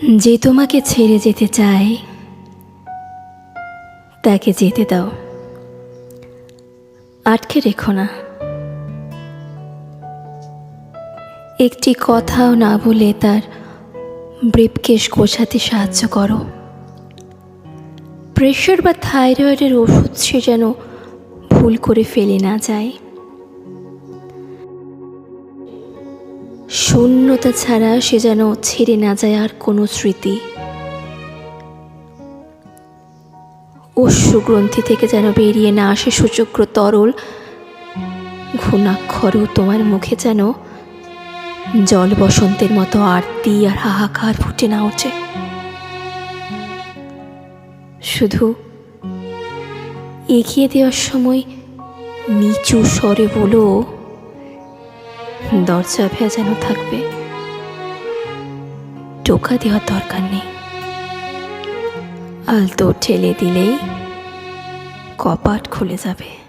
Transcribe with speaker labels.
Speaker 1: যে তোমাকে ছেড়ে যেতে চায় তাকে যেতে দাও, আটকে রেখো না। একটি কথাও না বলে তার ব্রিফকেস গোছাতে সাহায্য করো। প্রেশার বা থাইরয়েডের ওষুধ সে যেন ভুল করে ফেলে না যায়। শূন্যতা ছাড়া সে যেন ছেড়ে না যায় আর কোনো স্মৃতি। অশ্রুগ্রন্থি থেকে যেন বেরিয়ে না আসে সুচক্র তরল ঘুণাক্ষরও তোমার মুখে যেন জল বসন্তের মতো আরতি আর হাহাকার ফুটে না ওঠে। শুধু এগিয়ে দেওয়ার সময় নিচু স্বরে বলো, দরজা ভেজানো থাকবে, টোকা দেওয়ার দরকার নেই। আলতো ঠেলে দিলেই কপাট খুলে যাবে।